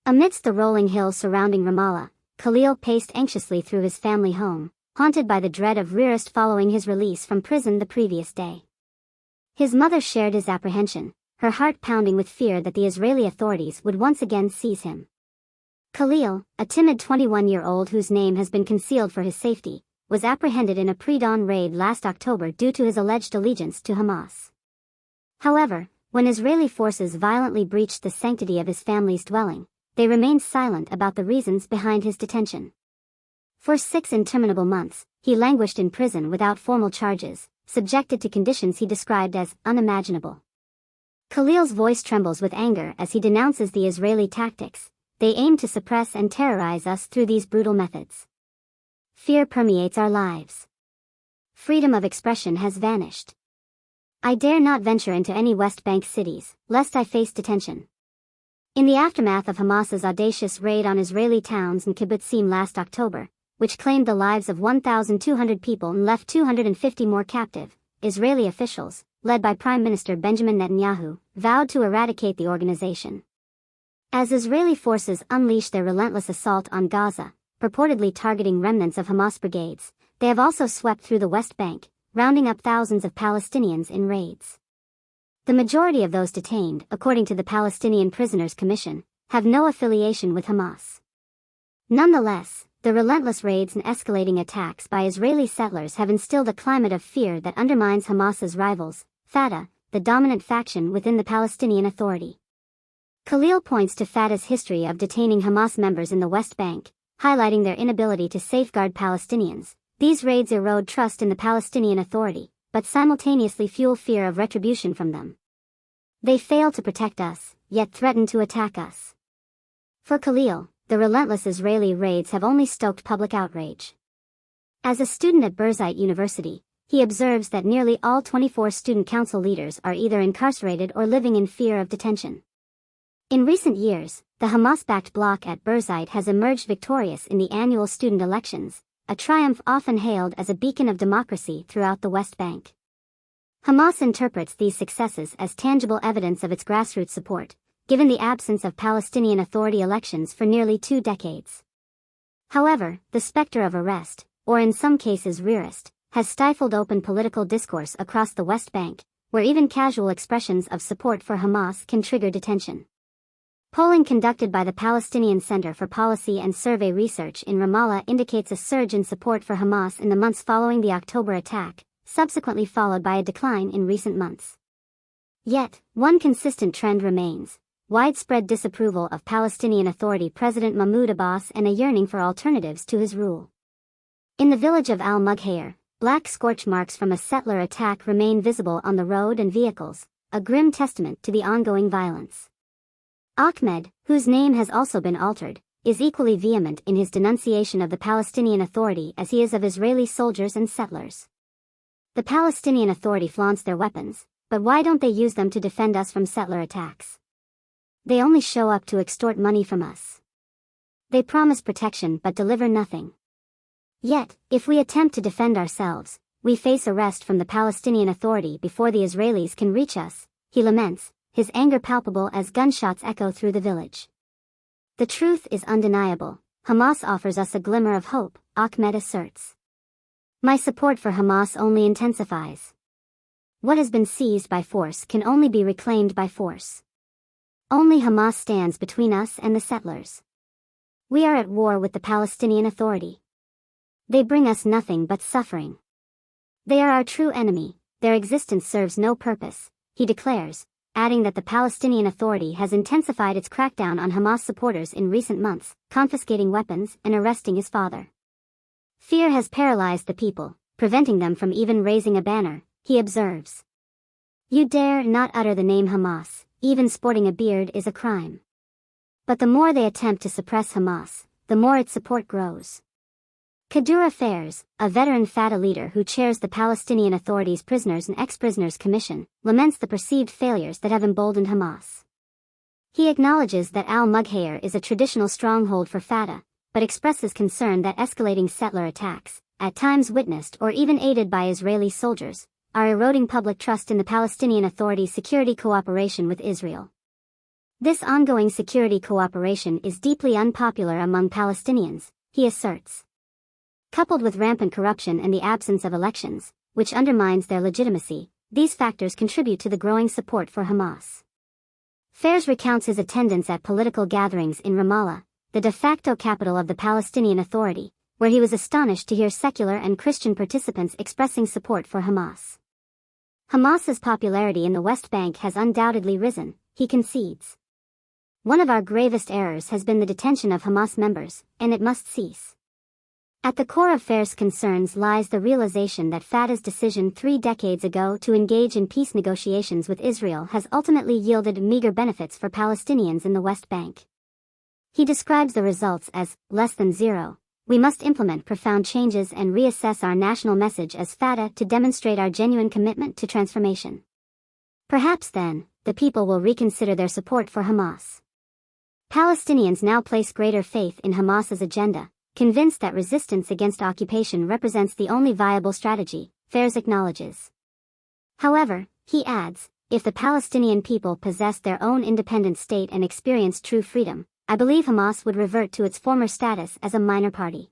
Amidst the rolling hills surrounding Ramallah, Khalil paced anxiously through his family home, haunted by the dread of rearrest following his release from prison the previous day. His mother shared his apprehension, her heart pounding with fear that the Israeli authorities would once again seize him. Khalil, a timid 21-year-old whose name has been concealed for his safety, was apprehended in a pre-dawn raid last October due to his alleged allegiance to Hamas. However, when Israeli forces violently breached the sanctity of his family's dwelling, they remained silent about the reasons behind his detention. For 6 interminable months, he languished in prison without formal charges, subjected to conditions he described as unimaginable. Khalil's voice trembles with anger as he denounces the Israeli tactics. They aim to suppress and terrorize us through these brutal methods. Fear permeates our lives. Freedom of expression has vanished. I dare not venture into any West Bank cities, lest I face detention. In the aftermath of Hamas's audacious raid on Israeli towns and kibbutzim last October, which claimed the lives of 1,200 people and left 250 more captive, Israeli officials, led by Prime Minister Benjamin Netanyahu, vowed to eradicate the organization. As Israeli forces unleashed their relentless assault on Gaza, purportedly targeting remnants of Hamas brigades, they have also swept through the West Bank, rounding up thousands of Palestinians in raids. The majority of those detained, according to the Palestinian Prisoners Commission, have no affiliation with Hamas. Nonetheless, the relentless raids and escalating attacks by Israeli settlers have instilled a climate of fear that undermines Hamas's rivals, Fatah, the dominant faction within the Palestinian Authority. Khalil points to Fatah's history of detaining Hamas members in the West Bank, highlighting their inability to safeguard Palestinians. These raids erode trust in the Palestinian Authority, but simultaneously fuel fear of retribution from them. They fail to protect us, yet threaten to attack us. For Khalil, the relentless Israeli raids have only stoked public outrage. As a student at Birzeit University, he observes that nearly all 24 student council leaders are either incarcerated or living in fear of detention. In recent years, the Hamas-backed bloc at Birzeit has emerged victorious in the annual student elections, a triumph often hailed as a beacon of democracy throughout the West Bank. Hamas interprets these successes as tangible evidence of its grassroots support, given the absence of Palestinian Authority elections for nearly 2 decades. However, the specter of arrest, or in some cases rearrest, has stifled open political discourse across the West Bank, where even casual expressions of support for Hamas can trigger detention. Polling conducted by the Palestinian Center for Policy and Survey Research in Ramallah indicates a surge in support for Hamas in the months following the October attack, subsequently followed by a decline in recent months. Yet, one consistent trend remains: widespread disapproval of Palestinian Authority President Mahmoud Abbas and a yearning for alternatives to his rule. In the village of Al-Mughayr, black scorch marks from a settler attack remain visible on the road and vehicles, a grim testament to the ongoing violence. Ahmed, whose name has also been altered, is equally vehement in his denunciation of the Palestinian Authority as he is of Israeli soldiers and settlers. The Palestinian Authority flaunts their weapons, but why don't they use them to defend us from settler attacks? They only show up to extort money from us. They promise protection but deliver nothing. Yet, if we attempt to defend ourselves, we face arrest from the Palestinian Authority before the Israelis can reach us, he laments, his anger palpable as gunshots echo through the village. The truth is undeniable: Hamas offers us a glimmer of hope, Ahmed asserts. My support for Hamas only intensifies. What has been seized by force can only be reclaimed by force. Only Hamas stands between us and the settlers. We are at war with the Palestinian Authority. They bring us nothing but suffering. They are our true enemy, their existence serves no purpose, he declares, adding that the Palestinian Authority has intensified its crackdown on Hamas supporters in recent months, confiscating weapons and arresting his father. Fear has paralyzed the people, preventing them from even raising a banner, he observes. You dare not utter the name Hamas, even sporting a beard is a crime. But the more they attempt to suppress Hamas, the more its support grows. Qadura Fares, a veteran Fatah leader who chairs the Palestinian Authority's Prisoners and Ex-Prisoners Commission, laments the perceived failures that have emboldened Hamas. He acknowledges that Al-Mughayr is a traditional stronghold for Fatah, but expresses concern that escalating settler attacks, at times witnessed or even aided by Israeli soldiers, are eroding public trust in the Palestinian Authority's security cooperation with Israel. This ongoing security cooperation is deeply unpopular among Palestinians, he asserts. Coupled with rampant corruption and the absence of elections, which undermines their legitimacy, these factors contribute to the growing support for Hamas. Fares recounts his attendance at political gatherings in Ramallah, the de facto capital of the Palestinian Authority, where he was astonished to hear secular and Christian participants expressing support for Hamas. Hamas's popularity in the West Bank has undoubtedly risen, he concedes. One of our gravest errors has been the detention of Hamas members, and it must cease. At the core of Fares' concerns lies the realization that Fatah's decision 3 decades ago to engage in peace negotiations with Israel has ultimately yielded meager benefits for Palestinians in the West Bank. He describes the results as less than zero. We must implement profound changes and reassess our national message as Fatah to demonstrate our genuine commitment to transformation. Perhaps then, the people will reconsider their support for Hamas. Palestinians now place greater faith in Hamas's agenda, convinced that resistance against occupation represents the only viable strategy, Fares acknowledges. However, he adds, if the Palestinian people possessed their own independent state and experienced true freedom, I believe Hamas would revert to its former status as a minor party.